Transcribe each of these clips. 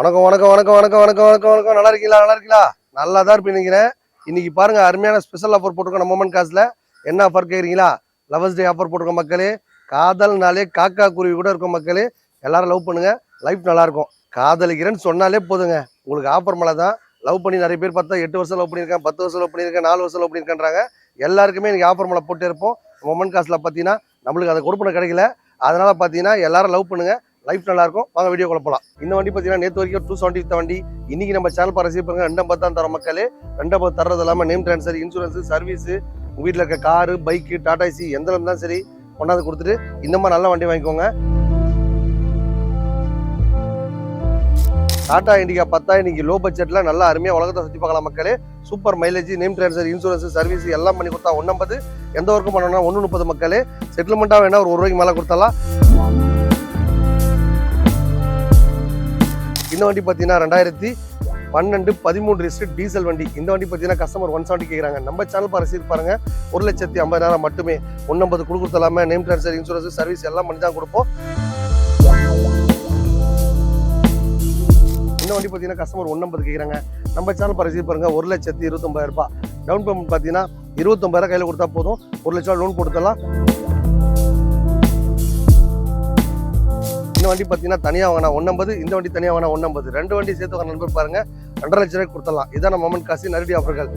வணக்கம் வணக்கம் வணக்கம் வணக்கம் வணக்கம் வணக்கம் வணக்கம் நல்லா இருக்கீங்களா நல்லா தான் இருப்பேன் நினைக்கிறேன். இன்னைக்கு பாருங்க அருமையான ஸ்பெஷல் ஆஃபர் போட்டிருக்கோம் நம்ம மொமெண்ட் காசுல. என்ன ஆஃபர் கேட்குறீங்களா? லவர்ஸ் டே ஆஃபர் போட்டிருக்கோம் மக்களே. காதல்னாலே காக்கா குருவி கூட இருக்கும் மக்களே. எல்லாரும் லவ் பண்ணுங்க, லைஃப் நல்லா இருக்கும். காதலிக்கிறேன்னு சொன்னாலே போதுங்க, உங்களுக்கு ஆஃபர் மேலே தான். லவ் பண்ணி நிறைய பேர் பார்த்தா 8 வருஷம் லவ் பண்ணியிருக்கேன், 10 வருஷம் லவ் பண்ணியிருக்கேன், 4 வருஷம் லவ் பண்ணியிருக்கேன்றாங்க. எல்லாருக்குமே இன்னைக்கு ஆஃபர் மேலே போட்டு இருப்போம். மொமெண்ட் காசுல பார்த்தீங்கன்னா நம்மளுக்கு அதை கொடுப்பனை கிடைக்கல. அதனால பார்த்தீங்கன்னா எல்லாரும் லவ் பண்ணுங்க, லைஃப் நல்லா இருக்கும். வாங்க வீடியோ குழப்பலாம். இந்த வண்டி பார்த்தீங்கன்னா நேற்று வரைக்கும் 270 வண்டி. இன்னைக்கு நம்ம சேனல் ரசீவ் பண்ணுங்க 250 தான் தரோம் மக்களே. 250 தர்றது இல்லாமல் நேம் ட்ரான்ஸ்ஃபர், இன்சூரன்ஸ், சர்வீஸ், உங்க வீட்டில் இருக்க காரு, பைக்கு, டாடா ஏசி எந்த இருந்தாலும் சரி கொண்டாந்து கொடுத்துட்டு இந்த மாதிரி நல்ல வண்டி வாங்கிக்கோங்க. டாடா இண்டிகா 10 இன்னைக்கு லோ பட்ஜெட்ல நல்லா அருமையாக உலகத்தை சுற்றி பார்க்கலாம் மக்களே. Super mileage, name transfer, insurance, service எல்லாம் பண்ணி கொடுத்தா 150. எந்த ஒர்க்கும் பண்ணணும்னா 130 மக்களே. செட்டில்மெண்ட்டாக வேணா ஒரு ரூபாய்க்கு மேலே கொடுத்தலாம். இந்த வண்டி பார்த்தீங்கன்னா 2012 13 ரிஜிஸ்டர் டீசல் வண்டி. இந்த வண்டி பார்த்தீங்கன்னா கஸ்டமர் 170 கேட்குறாங்க. நம்ம சேனல் ரசீது பாருங்க, 1,50,000 மட்டுமே. 150 கொடுக்குறதாம நேம் ட்ரான்ஸ்ஃபர், இன்சூரன்ஸ், சர்வீஸ் எல்லாம் பண்ணி தான் கொடுப்போம். இந்த வண்டி பார்த்தீங்கன்னா கஸ்டமர் 150 கேட்குறாங்க. நம்ம சேனல் ரசீது பாருங்க, 1,29,000 ரூபாய். டவுன் பேமெண்ட் பார்த்தீங்கன்னா 29,000 கையில் கொடுத்தா போதும். 1 லட்சம் லோன் கொடுத்தலாம். இந்த வண்டி பார்த்தீங்கன்னா தனியாக வாங்கினா 150, இந்த வண்டி தனியாக வாங்கினா 150. 2 வண்டி சேர்த்து வாங்க நண்பர் பாருங்க, 2.5 லட்சம் ரூபாய்க்கு கொடுத்துடலாம். இதான் நம்ம மொமெண்ட் காசு நேரடி ஆஃபர்கள்.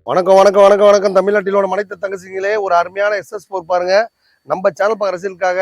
வணக்கம் வணக்கம் வணக்கம் வணக்கம் தமிழ்நாட்டிலோட அனைத்து தங்கச்சிங்களே. ஒரு அருமையான SS4 பாருங்க. நம்ம சேனல் பார்க்குற ரசிகர்களுக்காக,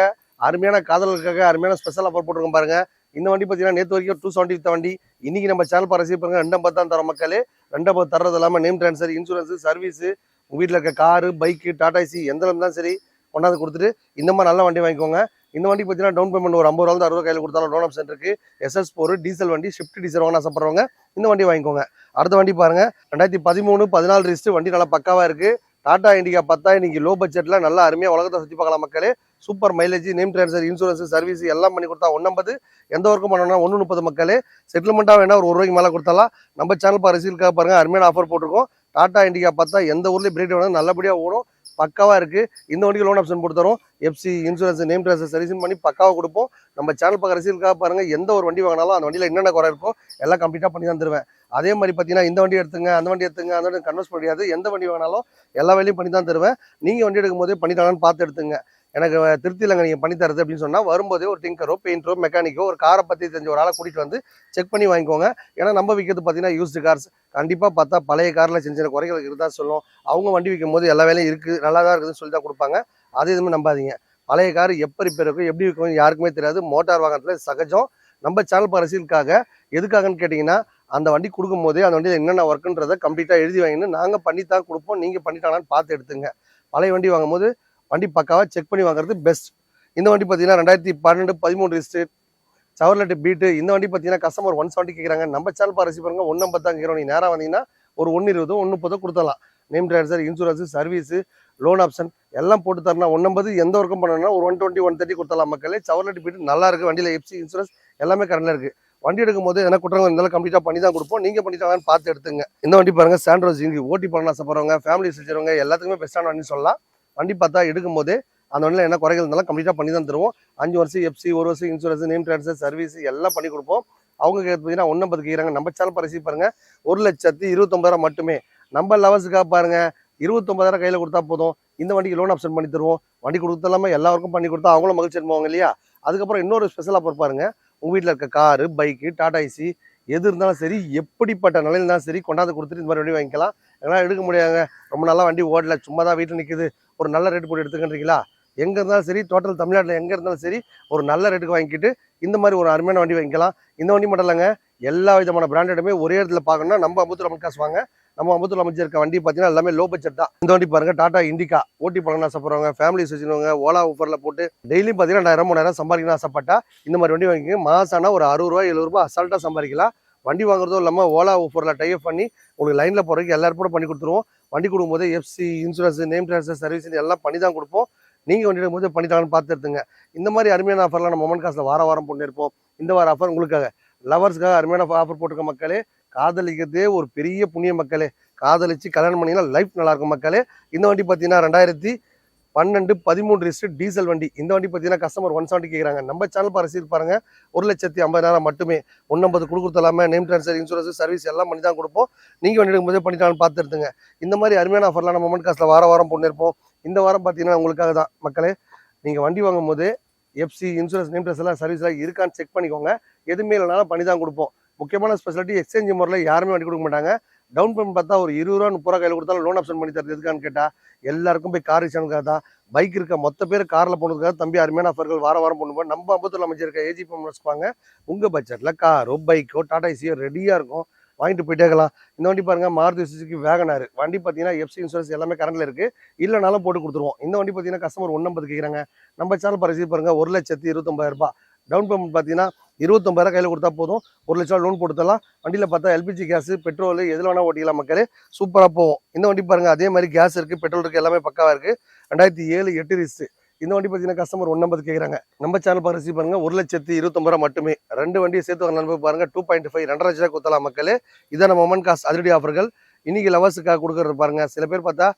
அருமையான காதலுக்காக அருமையான ஸ்பெஷல் ஆஃபர் போட்டிருக்கோம் பாருங்க. இந்த வண்டி பார்த்தீங்கன்னா நேற்று வரைக்கும் 270 வண்டி. இன்னைக்கு நம்ம சேனல் பார்க்குற ரசிகர் பாருங்க 250 தான் தரோம் மக்களே. 250 தர்றது இல்லாமல் நேம் ட்ரான்ஸ்ஃபர், இன்சூரன்ஸ், சர்வீஸ், உங்கள் வீட்டில் இருக்க காரு, பைக்கு, டாடா ஏசி எந்த இருந்தாலும் சரி கொண்டாந்து கொடுத்துட்டு இந்த மாதிரி நல்ல வண்டி வாங்கிக்கோங்க. இந்த வண்டி பார்த்தீங்கன்னா டவுன் பேமெண்ட் ஒரு 50 ரூபா 60 கையில் கொடுத்தாலும் லோன் ஆப்ஷன் இருக்கு. SS4 டீசல் வண்டி, ஷிஃப்ட் டீசல் வாங்க ஆசைப்படுறவங்க இந்த வண்டி வாங்கிக்கோங்க. அடுத்த வண்டி பாருங்க, 2013 14 ரிஜிஸ்டர் வண்டி நல்லா பக்காவா இருக்கு. டாடா இண்டிகா 10 இன்னைக்கு லோ பட்ஜெட்ல நல்லா அருமையாக உலகத்தை சுற்றி பார்க்கலாம் மக்களே. Super mileage, name transfer, insurance, service எல்லாம் பண்ணி கொடுத்தா 150. எந்த ஒர்க்கும் பண்ணணும்னா 130 மக்களே. செட்டில்மெண்ட்டாக வேணா ஒரு ரூபாய்க்கு மேலே கொடுத்தலாம். நம்ம சேனல் ரசீலுக்காக பாருங்க அருமையான ஆஃபர் போட்டிருக்கோம். டாடா இண்டிகா 10 எந்த ஊர்லேயும் பிரேக் வேணும், நல்லபடியாக ஓடும், பக்காவாக இருக்குது. இந்த வண்டிக்கு லோன் ஆப்ஷன் கொடுத்துறோம். FC, insurance, name transfer, service பண்ணி பக்காவாக கொடுப்போம். நம்ம சேனல் பார்க்குற ரசீலுக்காக பாருங்கள், எந்த ஒரு வண்டி வாங்கினாலும் அந்த வண்டியில் என்னென்ன குறை இருக்கோ எல்லாம் கம்ப்ளீட்டாக பண்ணி தான் தருவேன். அதே மாதிரி பார்த்தீங்கன்னா இந்த வண்டி எடுத்துங்க, அந்த வண்டி எடுத்துங்க, அந்த வண்டி கன்வெர்ஸ் முடியாது. எந்த வண்டி வாங்கினாலும் எல்லா வேலையும் பண்ணி தான் தருவேன். நீங்கள் வண்டி எடுக்கும் போதே பண்ணிட்டாங்கன்னு பார்த்து எடுத்துங்க. எனக்கு திருப்தி இல்லைங்க நீங்கள் பண்ணி தரது அப்படின்னு சொன்னால், வரும்போதே ஒரு டிங்கரோ, பெயிண்டரோ, மெக்கானிக்கோ, ஒரு காரை பற்றி தெரிஞ்ச ஒரு ஆளை கூட்டிகிட்டு வந்து செக் பண்ணி வாங்கிக்கோங்க. ஏன்னா நம்ம விற்கிறது பார்த்தீங்கன்னா யூஸ்டு கார்ஸ். கண்டிப்பாக பார்த்தா பழைய காரில் சின்ன சின்ன குறைகள் இருக்குதா சொல்லும். அவங்க வண்டி விற்கும் போது எல்லா வேலையும் இருக்குது, நல்லா தான் இருக்குதுன்னு சொல்லி தான் கொடுப்பாங்க. அது எதுவுமே நம்பாதீங்க. பழைய கார் எப்போ ரிப்பேர் இருக்கும், எப்படி இருக்கும் யாருக்குமே தெரியாது. மோட்டார் வாகனத்தில் சகஜம். நம்ம சேனல் ரசீலுக்காக எதுக்காகன்னு கேட்டிங்கன்னா, அந்த வண்டி கொடுக்கும் போதே அந்த வண்டியில் என்னென்ன ஒர்க்குன்றதை கம்ப்ளீட்டாக எழுதி வாங்கின்னு நாங்கள் பண்ணி தான் கொடுப்போம். நீங்கள் பண்ணிட்டாங்கன்னு பார்த்து எடுத்துங்க. பழைய வண்டி வாங்கும் போது வண்டி பக்காவாக செக் பண்ணி வாங்குறது பெஸ்ட். இந்த வண்டி பார்த்தீங்கன்னா 2012 13 ரிஜிஸ்டர் சவர்லெட் பீட்டு. இந்த வண்டி பார்த்தீங்கன்னா கஸ்டமர் 170 கேட்குறாங்க. நம்ம சேனல் ரசீவ் பாருங்க 150 தான் கேட்குறோம். நீங்கள் நேராக வந்தீங்கன்னா ஒரு 120 130 கொடுத்தலாம். Name transfer, insurance, service, loan option எல்லாம் போட்டு தரணும். 150 எந்த ஒர்க்கும் பண்ணணும்னா ஒரு 120 130 கொடுத்தலாம் மக்களே. சவர்லெட் பீட்டு நல்லா இருக்குது. வண்டியில் FC, இன்சூரன்ஸ் எல்லாமே கரண்டில் இருக்குது. வண்டி எடுக்கும் போது என்ன குற்றங்கள் இருந்தாலும் கம்ப்ளீட்டாக பண்ணி தான் கொடுப்போம். நீங்கள் பண்ணிட்டாங்கன்னு பார்த்து எடுத்துங்க. இந்த வண்டி பாருங்க, சாண்ட்ரோஸ் இங்கே ஓட்டி பண்ண ஆசைப்படுறவங்க, ஃபேமிலி வச்சுருவங்க எல்லாத்துக்குமே பெஸ்ட்டான வண்டி சொல்லலாம். வண்டி பார்த்தா எடுக்கும் போதே அந்த வண்டியில் என்ன குறைகள் இருந்தாலும் கம்ப்ளீட்டாக பண்ணி தான் தருவோம். 5 வருஷம் FC, 1 வருஷம் இன்சூரன்ஸ், நேம் ட்ரான்ஸ்ஃபர், சர்வீஸ் எல்லாம் பண்ணி கொடுப்போம். அவங்க பார்த்தீங்கன்னா 150 கேட்குறாங்க. நம்ம சேனல் ரசீவ் பாருங்க, 1,29,000 மட்டுமே. நம்ம லவர்ஸுக்காக பாருங்க 29,000 கையில் கொடுத்தா போதும். இந்த வண்டிக்கு லோன் ஆப்ஷன் பண்ணி தருவோம். வண்டி கொடுத்தலாம எல்லாருக்கும் பண்ணி கொடுத்தா அவங்களும் மகிழ்ச்சி அனுப்புவாங்க இல்லையா. அதுக்கப்புறம் இன்னொரு ஸ்பெஷல் ஆஃபர் பாருங்க, உங்கள் வீட்டில் இருக்க காரு, பைக்கு, டாடா ஏசி எது இருந்தாலும் சரி, எப்படிப்பட்ட நிலையில் இருந்தாலும் சரி கொண்டாந்து கொடுத்துட்டு இந்த மாதிரி வண்டி வாங்கிக்கலாம். எல்லாம் எடுக்க முடியாதுங்க, ரொம்ப நல்லா வண்டி ஓடல, சும்மா தான் வீட்டில் நிற்குது, ஒரு நல்ல ரேட்டு போட்டு எடுத்துக்கின்றீங்களா, எங்கே இருந்தாலும் சரி, டோட்டல் தமிழ்நாட்டில் எங்கே இருந்தாலும் சரி ஒரு நல்ல ரேட்டுக்கு வாங்கிக்கிட்டு இந்த மாதிரி ஒரு அருமையான வண்டி வாங்கிக்கலாம். இந்த வண்டி மட்டும் இல்லைங்க, எல்லா விதமான பிராண்டடுமே ஒரே இடத்துல பார்க்கணும்னா நம்ம அம்பத்தூர் அமல் காசு வாங்க. நம்ம அம்பத்தூர் அமைச்சிருக்க வண்டி பார்த்தீங்கன்னா எல்லாமே லோ பட்ஜெட் தான். இந்த வண்டி பாருங்க, டாடா இண்டிகா ஓட்டி பழகணும் ஆசைப்படுறவங்க, ஃபேமிலிஸ் வச்சுருவங்க, ஓலா ஊஃபரில் போட்டு டெய்லியும் பார்த்தீங்கன்னா 2000 3000 சம்பாதிக்கணும் ஆசைப்பட்டா இந்த மாதிரி வண்டி வாங்கிக்கோங்க. மாசானா ஒரு 60 ரூபா 70 ரூபா அசால்ட்டாக சம்பாதிக்கலாம். வண்டி வாங்குறதும் இல்லாமல் ஓலா ஊஃபரில் டைப் பண்ணி உங்களுக்கு லைனில் போகிறதுக்கு எல்லாரும் கூட பண்ணி கொடுத்துருவோம். வண்டி கொடுக்கும்போது FC insurance name transfer service எல்லாம் பண்ணி தான் கொடுப்போம். நீங்கள் வண்டி எடுக்கும்போது பண்ணிட்டாங்கன்னு பார்த்து எடுத்துங்க. இந்த மாதிரி அருமையான ஆஃபர்லாம் நம்ம மொமெண்ட் காசில் வாரம் பண்ணியிருப்போம். இந்த வார ஆஃபர் உங்களுக்காக லவர்ஸ்க்காக அருமையான ஆஃபர் போட்டிருக்க மக்களே. காதலிக்கிறதே ஒரு பெரிய புண்ணிய மக்களே. காதலிச்சு கல்யாணம் பண்ணிங்கன்னா லைஃப் நல்லாயிருக்கும் மக்களே. இந்த வண்டி பார்த்தீங்கன்னா 2012 13 ரிஜிஸ்டர் டீசல் வண்டி. இந்த வண்டி பார்த்தீங்கன்னா கஸ்டமர் 170 கேட்குறாங்க. நம்ம சேனல் ரசீது பாருங்க, 1,50,000 மட்டுமே. 150 கொடுக்குறதெல்லாமே நேம் ட்ரான்ஸ்ஃபர் இன்சூரன்ஸ் சர்வீஸ் எல்லாம் பண்ணி தான் கொடுப்போம். நீங்கள் வண்டி எடுக்கும்போதே பண்ணிட்டாலும் பார்த்து எடுத்துங்க. இந்த மாதிரி அருமையான ஆஃபர்லாம் நம்ம மொமெண்ட் காசில் வாரம் பண்ணியிருப்போம். இந்த வாரம் பார்த்தீங்கன்னா உங்களுக்காக தான் மக்களே. நீங்கள் வண்டி வாங்கும் போது எஃப்சி இன்சூரன்ஸ் நேம் ட்ரான்ஸ்ஃபர் எல்லாம் சர்வீஸ்லாம் இருக்கான்னு செக் பண்ணிக்கோங்க. எதுவுமே இல்லைனாலும் பண்ணி தான் கொடுப்போம். முக்கியமான ஸ்பெஷாலிட்டி எக்ஸ்சேஞ்ச் முறையில் யாருமே வண்டி கொடுக்க மாட்டாங்க. டவுன் பேமெண்ட் பார்த்தா ஒரு 20 ரூபா 30 ரூபா கையில் கொடுத்தாலும் லோன் ஆப்ஷன் பண்ணி தரது எதுக்கான்னு கேட்டால் எல்லாருக்கும் போய் கார் விஷயம்காக தான். பைக் இருக்க மொத்த பேர் காரில் போனதுக்காக தம்பி அருமையான ஆஃபர்கள் வாரம் பண்ணுவோம். நம்ம அம்பத்தூர் அமைச்சர் இருக்க ஏஜி வாங்க. உங்கள் பட்ஜெட்டில் காரோ பைக்கோ டாடா ஏசியோ ரெடியாக இருக்கும், வாங்கிட்டு போயிட்டே இருக்கலாம். இந்த வண்டி பாருங்க, மாருதி சுசுகி வேகனார் வண்டி பார்த்தீங்கன்னா எஃப்சி இன்சூரன்ஸ் எல்லாமே கரண்டில் இருக்குது. இல்லைனாலும் போட்டு கொடுத்துருவோம். இந்த வண்டி பார்த்தீங்கன்னா கஸ்டமர் 150 கேட்குறாங்க. நம்ம சேனல் ரசீது பாருங்க, 1,29,000 டவுன் பேமெண்ட் பார்த்தீங்கன்னா 29,000 கையில் கொடுத்தா போதும். 1 லட்சம் லோன் போட்டுத்தரலாம். வண்டியில் பார்த்தா எல்பிஜி கேஸ் பெட்ரோல் எதில் வேணால் ஓட்டிக்கலாம் மக்களே. சூப்பராக போகும். இந்த வண்டி பாருங்க, அதே மாதிரி கேஸ் இருக்குது, பெட்ரோல் இருக்குது, எல்லாமே பக்காவாக இருக்குது. 2007 8 ரிஜிஸ்டர். இந்த வண்டி பார்த்தீங்கன்னா கஸ்டமர் 150 கேட்குறாங்க. நம்ம சேனல் ரசீது பாருங்க, 1,29,000 மட்டுமே. 2 வண்டியை சேர்த்து நண்பர் பாருங்க 2.5 2.5 லட்சம் கொடுத்தலாம் மக்களே. இதான மொமெண்ட் காசு அதிரடி ஆஃபர்கள். இன்னைக்கு லவர்ஸுக்காக கொடுக்குறது பாருங்க. சில பேர் பார்த்தா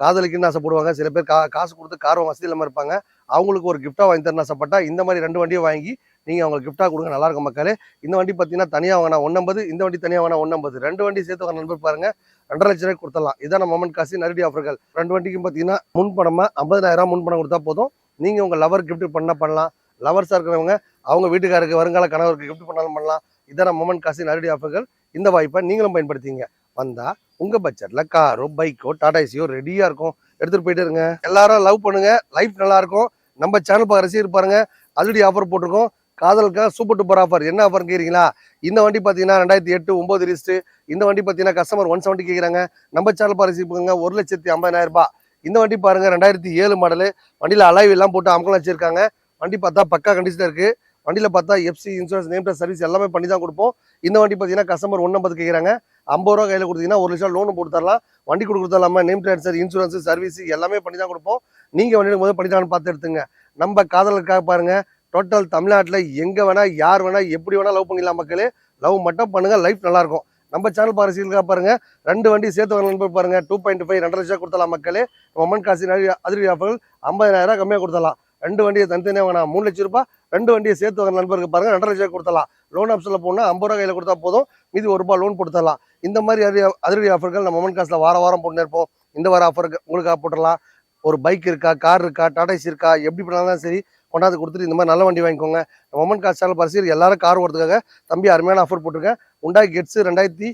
காதலிக்குன்னு ஆசைப்படுவாங்க. சில பேர் காசு கொடுத்து கார் வசதி இல்லாமல் இருப்பாங்க. அவங்களுக்கு ஒரு கிஃப்டாக வாங்கி தரணும் ஆசைப்பட்டா இந்த மாதிரி 2 வண்டியை வாங்கி நீங்கள் அவங்களுக்கு கிஃப்டாக கொடுங்க. நல்லா இருக்கும் மக்களே. இந்த வண்டி பார்த்தீங்கன்னா தனியாக வாங்கினா 150, இந்த வண்டி தனியாக வாங்கினா 150. 2 வண்டி சேர்த்து வாங்க நண்பர் பாருங்க 2.5 லட்சம் ரூபாய் கொடுத்துடலாம். இதான மொமெண்ட் காசு நேரடி ஆஃபர்கள். 2 வண்டிக்கும் பார்த்தீங்கன்னா முன்பணமாக 50,000 முன்பணம் கொடுத்தா போதும். நீங்கள் உங்கள் லவர் கிஃப்ட் பண்ணலாம். லவர்ஸாக இருக்கிறவங்க அவங்க வீட்டுக்காருக்கு வருங்கால கணவருக்கு கிஃப்ட் பண்ணாலும் பண்ணலாம். இதான மொமெண்ட் காசு நேரடி ஆஃபர்கள். இந்த வாய்ப்பை நீங்களும் பயன்படுத்திங்க. வந்தால் உங்கள் பட்ஜெட்டில் காரோ பைக்கோ டாடா ஏசியோ ரெடியாக இருக்கும், எடுத்துகிட்டு போயிட்டு இருங்க. எல்லாரும் லவ் பண்ணுங்க, லைஃப் நல்லாயிருக்கும். நம்ம சேனல் ரசீது பாருங்க, ஆல்ரெடி ஆஃபர் போட்டிருக்கோம். காதலுக்காக சூப்பர் டூப்பர் ஆஃபர். என்ன ஆஃபர் கேட்குறீங்களா? இந்த வண்டி பார்த்தீங்கன்னா 2008 9 ரிஜிஸ்டர். இந்த வண்டி பார்த்தீங்கன்னா கஸ்டமர் 170 கேட்குறாங்க. நம்ம சேனல் ரசீது பாருங்க, 1,50,000. இந்த வண்டி பாருங்க 2007 மாடலு. வண்டியில் அலாய் எல்லாம் போட்டு அமக்கம் வச்சிருக்காங்க. வண்டி பார்த்தா பக்கா கண்டிஷன் இருக்குது. வண்டியில் பார்த்தா FC insurance name transfer service எல்லாமே பண்ணி தான் கொடுப்போம். இந்த வண்டி பார்த்தீங்கன்னா கஸ்டமர் 150 கேட்குறாங்க. 50 ரூபா கையில் கொடுத்தீங்கன்னா 1 லட்சம் லோன் போட்டு தரலாம். வண்டி கொடுக்குறதாலாமல் நேம் ட்ரான்ஸ்ஃபர் இன்சூரன்ஸ் சர்வீஸ் எல்லாமே பண்ணி தான் கொடுப்போம். நீங்கள் வண்டி எடுக்கும்போது பண்ணிட்டான்னு பார்த்து எடுத்துங்க. நம்ம காதலுக்காக பாருங்க, டோட்டல் தமிழ்நாட்டில் எங்கே வேணால் யார் வேணால் எப்படி வேணால் லவ் பண்ணிடலாம் மக்களே. லவ் மட்டும் பண்ணுங்க, லைஃப் நல்லாயிருக்கும். நம்ம சேனல் ரசீதுக்காக பாருங்க, 2 வண்டி சேர்த்து வாங்கலாம் பாருங்க. 2.5 2.5 லட்சம் கொடுத்தலாம் மக்களே. மொமெண்ட் காசு அதிரடி ஆஃபர்கள் 50,000 கம்மியாக கொடுத்தலாம். 2 வண்டியை தனித்தனியாக வாங்கினா 3 லட்சம் ரூபாய். 2 வண்டியை சேர்த்து வாங்க நண்பருக்கு பாருங்க 2.5 லட்சம் கொடுத்தலாம். லோன் ஆப்ஷனில் போனால் 50 ரூபா கையில் கொடுத்தா போதும். மீதி 1 ரூபா லோன் போட்டு தரலாம். இந்த மாதிரி அதிரடி ஆஃபர்கள் நம்ம மொமெண்ட் காசில் வாரம் போட்டு இருப்போம். இந்த வார ஆஃபருக்கு உங்களுக்காக போட்டுடலாம். ஒரு பைக் இருக்கா, கார் இருக்கா, டாடா ஏசி இருக்கா, எப்படி பண்ணாலும் சரி கொண்டாந்து கொடுத்துட்டு இந்த மாதிரி நல்ல வண்டி வாங்கிக்கோங்க. மொமெண்ட் காசு சேனல் ரசீது எல்லாரும் கார் ஓடுறதுக்காக தம்பி அருமையான ஆஃபர் போட்டிருக்கேன். உண்டாய் கெட்ஸ் 2006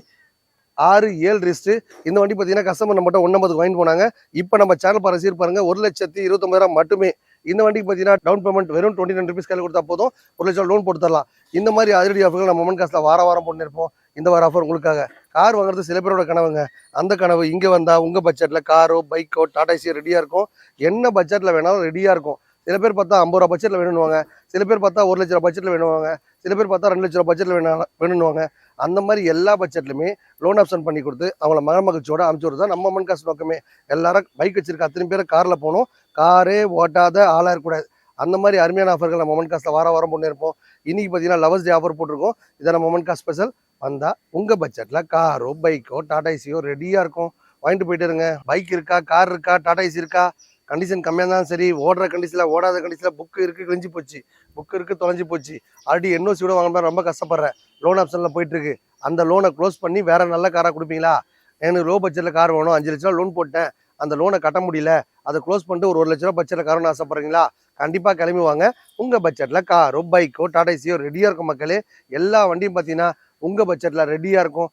7 ரிஜிஸ்டர். இந்த வண்டி பார்த்தீங்கன்னா கஸ்டமர் நம்மகிட்ட 150 வாங்கிட்டு போனாங்க. இப்போ நம்ம சேனல் ரசீது பாருங்க, 1,29,000 மட்டுமே. இந்த வண்டிக்கு பார்த்தீங்கன்னா டவுன் பேமெண்ட் வெறும் 29 ருபீஸ் கையில் கொடுத்தா போதும். 1 லட்சம் லோன் போட்டு தரலாம். இந்த மாதிரி அதிரடி ஆஃபர்கள் நம்ம மொமெண்ட் காசில் வாரம் போட்டு இருப்போம். இந்த வார ஆஃபர் உங்களுக்காக. கார் வாங்குறது சில பேரோட கனவுங்க. அந்த கனவு இங்கே வந்தால் உங்கள் பட்ஜெட்டில் காரோ பைக்கோ டாடா ஏசியோ ரெடியாக இருக்கும். என்ன பட்ஜெட்டில் வேணாலும் ரெடியாக இருக்கும். சில பேர் பார்த்தா 50 ரூபா பட்ஜெட்டில் வேணும்னுவாங்க. சில பேர் பார்த்தா 1 லட்ச ரூபா பட்ஜெட்டில் வேணுவாங்க. சில பேர் பார்த்தா 2 லட்ச ரூபா பட்ஜெட்டில் வேணும்னுவாங்க. அந்த மாதிரி எல்லா பட்ஜெட்லையுமே லோன் ஆப்ஷன் பண்ணி கொடுத்து அவங்கள மகிழ்ச்சியோட அனுப்பிச்சு விடுறது தான் நம்ம மொமெண்ட் காசு நோக்கமே. எல்லாரும் பைக் வச்சிருக்க அத்தனை பேர் காரில் போகணும். காரே ஓட்டாத ஆளாக இருக்கக்கூடாது. அந்த மாதிரி அருமையான ஆஃபர்கள் நம்ம மொமெண்ட் காசில் வாரம் போட்டு இருப்போம். இன்னைக்கு பார்த்தீங்கன்னா லவர்ஸ் டே ஆஃபர் போட்டிருக்கோம். இதை மொமெண்ட் காசு ஸ்பெஷல். வந்தால் உங்கள் பட்ஜெட்டில் காரோ பைக்கோ டாடா ஏசியோ ரெடியாக இருக்கும், வாங்கிட்டு போயிட்டு இருங்க. பைக் இருக்கா, கார் இருக்கா, டாடா ஏசி இருக்கா, கண்டிஷன் கம்மியாக இருந்தாலும் சரி, ஓடுற கண்டிஷனில் ஓடாத கண்டிஷனில் புக்கு இருக்குது கிழிஞ்சு போச்சு, புக்கு இருக்குது தொலைஞ்சி போச்சு, ஆல்ரெடி என்ஓசியோட வாங்கினா ரொம்ப கஷ்டப்படுறேன், லோன் ஆப்ஷனில் போயிட்டுருக்கு, அந்த லோனை க்ளோஸ் பண்ணி வேறு நல்ல காராக கொடுப்பீங்களா? எனக்கு லோ பட்ஜெட்டில் கார் வேணும், 5 லட்ச ரூபா லோன் போட்டேன், அந்த லோனை கட்ட முடியல, அதை க்ளோஸ் பண்ணிட்டு ஒரு 1 லட்ச ரூபா பட்ஜெட்டில் காரன்னு ஆசைப்படுறீங்களா? கண்டிப்பாக கிளம்பி வாங்க. உங்கள் பட்ஜெட்டில் காரோ பைக்கோ டாடா ஏசியோ ரெடியாக இருக்கும் மக்களே. எல்லா வண்டியும் பார்த்தீங்கன்னா உங்கள் பட்ஜெட்டில் ரெடியாக இருக்கும்.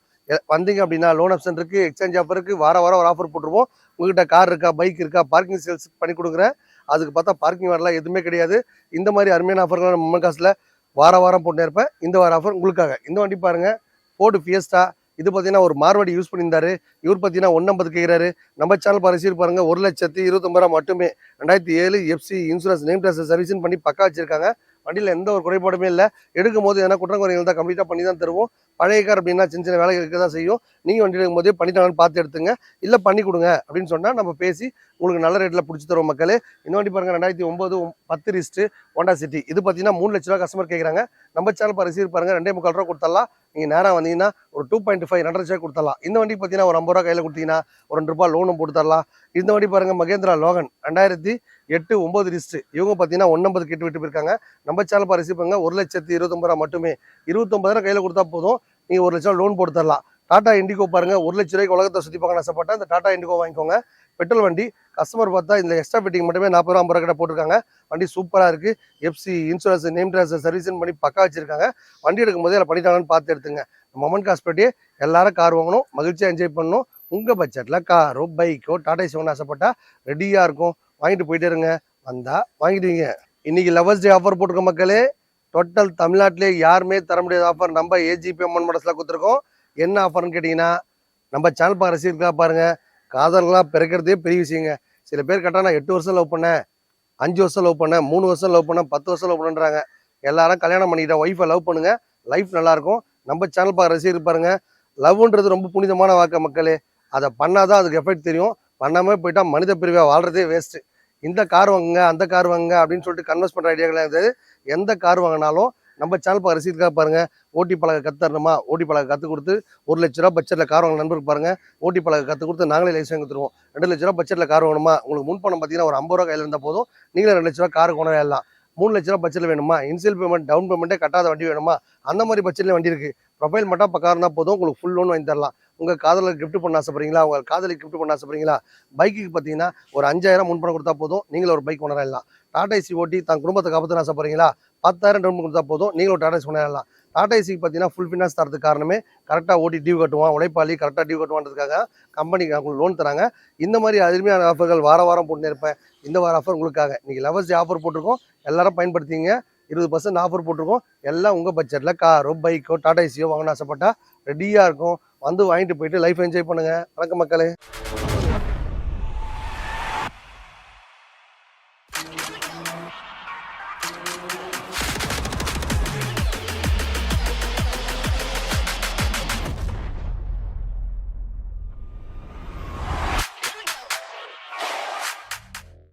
வந்தீங்க அப்படின்னா லோன் ஆப்ஷன் இருக்குது, எக்ஸ்சேஞ்ச் ஆஃபர் இருக்குது, வாரம் ஒரு ஆஃபர் போட்டுருவோம். உங்கள்கிட்ட கார் இருக்கா, பைக் இருக்கா, பார்க்கிங் சேல்ஸ் பண்ணி கொடுக்குறேன். அதுக்கு பார்த்தா பார்க்கிங் வரலாம் எதுவுமே கிடையாது. இந்த மாதிரி அருமையான ஆஃபர்கள் நம்ம காசில் வாரம் போட்டு இருப்பேன். இந்த வார ஆஃபர் உங்களுக்காக. இந்த வண்டி பாருங்கள், ஃபோர்டு ஃபியஸ்டா. இது பார்த்தீங்கன்னா ஒரு மார்வாடி யூஸ் பண்ணியிருந்தாரு. இவர் பார்த்தீங்கன்னா 150 கேட்குறாரு. நம்ம சேனல் ரசீது பாருங்க, 1,29,000 மட்டுமே. 2007 எஃப்சி இன்சூரன்ஸ் நேம் ட்ரான்ஸ்ஃபர் சர்வீஸ்ன்னு பண்ணி பக்கா வச்சிருக்காங்க. வண்டியில் எந்த ஒரு குறைபாடுமே இல்லை. எடுக்கும் போது எதனா குற்றங்குறைகள் தான் கம்ப்ளீட்டாக பண்ணி தான் தருவோம். பழைய கார் அப்படின்னா சின்ன சின்ன வேலைகள் இருக்க தான் செய்யும். நீங்கள் வண்டி எடுக்கும் போதே பண்ணிட்டாங்கன்னு பார்த்து எடுத்துங்க. இல்லை பண்ணி கொடுங்க அப்படின்னு சொன்னால் நம்ம பேசி உங்களுக்கு நல்ல ரேட்டில் பிடிச்சி தருவோம் மக்களே. இந்த வண்டி பாருங்கள் 2009 10 ரிஸ்ட்டு ஹோண்டா சிட்டி. இது பார்த்தீங்கன்னா 3 லட்ச ரூபா கஸ்டமர் கேட்குறாங்க. நம்ம சேனல் ரிசீவ் பாருங்கள் 2.25 ரூபா கொடுத்துடலாம். நீங்கள் நேராக வந்தீங்கன்னா ஒரு 2.5 2.5 கொடுத்துடலாம். இந்த வண்டி பார்த்தீங்கன்னா ஒரு 50 ரூபா கையில் கொடுத்தீங்கன்னா ஒரு 2 ரூபா லோனும் போட்டு தரலாம். இந்த வண்டி பாருங்கள் மகேந்திரா லோகன் 2008 9 ரிஸ்ட்டு. இவங்க பார்த்தீங்கன்னா 150 கிட்ட விட்டு போயிருக்காங்க. நம்ம சேனல் ரிசீவ் பண்ணுங்க 1,29,000 மட்டுமே. 29,000 கையில் கொடுத்தா போதும். நீங்கள் 1 லட்சம் லோன் போட்டு தரலாம். டாடா இண்டிகோ பாருங்க 1 லட்ச ரூபாய்க்கு உலகத்தை சுற்றி பார்க்க ஆசைப்பட்டா இந்த டாடா இண்டிகோ வாங்கிக்கோங்க. பெட்ரோல் வண்டி. கஸ்டமர் பார்த்தா இந்த எக்ஸ்ட்ரா ஃபிட்டிங் மட்டுமே 40 ரூபா 50 ரூபா கிட்ட போட்டிருக்காங்க. வண்டி சூப்பராக இருக்குது. எஃப்சி இன்சூரன்ஸ் நேம் ட்ரான்ஸ்ஃபர் சர்வீஸ்ன்னு பண்ணி பக்கா வச்சிருக்காங்க. வண்டி எடுக்கும் போதே அதில் பண்ணிட்டாங்கன்னு பார்த்து எடுத்துங்க. மொமெண்ட் காஸ்பேட்டே எல்லாரும் கார் வாங்கணும், மகிழ்ச்சியாக என்ஜாய் பண்ணணும். உங்கள் பட்ஜெட்டில் காரோ பைக்கோ டாடா ஏசி வாங்கணும்னு ஆசைப்பட்டா ரெடியாக இருக்கும். வாங்கிட்டு போயிட்டே இருங்க. வந்தால் வாங்கிடுவீங்க. இன்னைக்கு லவர்ஸ் டே ஆஃபர் போட்டிருக்க மக்களே. டோட்டல் தமிழ்நாட்டிலே யாருமே தர முடியாத ஆஃபர் நம்ம ஏஜிபி அம்மன் மடத்தில் கொடுத்துருக்கோம். என்ன ஆஃபர்னு கேட்டிங்கன்னா நம்ம சேனல் பார்க்க ரசிகர்களாக பாருங்கள். காதல்லாம் பிறக்கிறதே பெரிய விஷயங்க. சில பேர் கேட்டால் நான் 8 வருஷம் லவ் பண்ணேன், 5 வருஷம் லவ் பண்ணேன், 3 வருஷம் லவ் பண்ணேன், 10 வருஷம் லவ் பண்ணுறாங்க. எல்லாரும் கல்யாணம் பண்ணிக்கிட்டேன், ஒய்ஃபை லவ் பண்ணுங்கள், லைஃப் நல்லாயிருக்கும். நம்ம சேனல் பார்க்க ரசிகர்கள் பாருங்கள். லவ்ன்றது ரொம்ப புனிதமான வாக்க மக்களே. அதை பண்ணாதான் அதுக்கு எஃபெக்ட் தெரியும். பண்ணாமல் போயிட்டால் மனித பிரிவாக வாழ்கிறதே வேஸ்ட்டு. இந்த கார் வாங்குங்க அந்த கார் வாங்குங்க அப்படின்னு சொல்லிட்டு கன்வெர்ஸ் பண்ணுற ஐடியா கிடையாது. எந்த கார் வாங்கினாலும் நம்ம சேனல் பார்க்க ரசீதுக்காக பாருங்கள். ஓட்டி பழக கற்றுறணுமா, ஓட்டி பழக கற்றுக் கொடுத்து 1 லட்ச ரூபா பட்ஜெட்டில் கார் வாங்க நண்பருக்கு பாருங்கள். ஓட்டி பழக கற்றுக் கொடுத்து நாங்களே லைசன்ஸ் வாங்கி கொடுத்துருவோம். 2 லட்ச ரூபா பட்ஜெட்டில் கார் வாங்கணுமா, உங்களுக்கு முன்பணம் பார்த்தீங்கன்னா ஒரு 50 ரூபா கையில் இருந்தால் போதும். நீங்களே 2 லட்ச ரூபா கார் கொண்டாடலாம். 3 லட்ச ரூபா பட்ஜெட்டில் வேணுமா, இன்சியல் பேமெண்ட் டவுன் பேமெண்ட்டே கட்டாத வண்டி வேணுமா, அந்த மாதிரி பட்ஜெட்டில் வண்டி இருக்குது. ப்ரொஃபைல் மட்டும் பக்கம் இருந்தால் போதும், உங்களுக்கு ஃபுல் லோன் வாங்கி தரலாம். உங்கள் காதலுக்கு கிஃப்ட் பண்ண ஆசைப்படுறீங்களா, உங்கள் காதலுக்கு கிஃப்ட் பண்ண ஆசைப்படுறீங்களா, பைக்குக்கு பார்த்தீங்கன்னா ஒரு 5000 முன்பணம் கொடுத்தா போதும், நீங்களும் ஒரு பைக் கொண்டாடலாம். டாடா ஏசி ஓட்டி தான் குடும்பத்தை காப்பாற்ற ஆசைப்படுறீங்களா, 10,000 டவுன் கொடுத்தா போதும், நீங்களும் டாடா ஏசி கொண்டாடலாம். டாடா ஏசிக்கு பார்த்தீங்கன்னா ஃபுல் ஃபினான்ஸ் தரதுக்கு காரணமே கரெக்டாக ஓட்டி டியூ கட்டுவான், உழைப்பாளி கரெக்டாக டியூ கட்டுவான்றதுக்காக கம்பெனிக்கு உங்களுக்கு லோன் தராங்க. இந்த மாதிரி அருமையான ஆஃபர்கள் வாரம் போட்டுன்னு இருப்பேன். இந்த வார ஆஃபர் உங்களுக்காக இன்னைக்கு லவர்ஸ் டே ஆஃபர் போட்டிருக்கோம். எல்லாரும் பயன்படுத்திங்க. 20% ஆஃபர் போட்டிருக்கோம். எல்லாம் உங்கள் பட்ஜெட்டில் காரோ பைக்கோ டாடா ஏசியோ வாங்கணும்னு ஆசைப்பட்டா ரெடியாக இருக்கும். வந்து வாங்கிட்டு போயிட்டு லைஃப் என்ஜாய் பண்ணுங்கள். வணக்கம் மக்களே.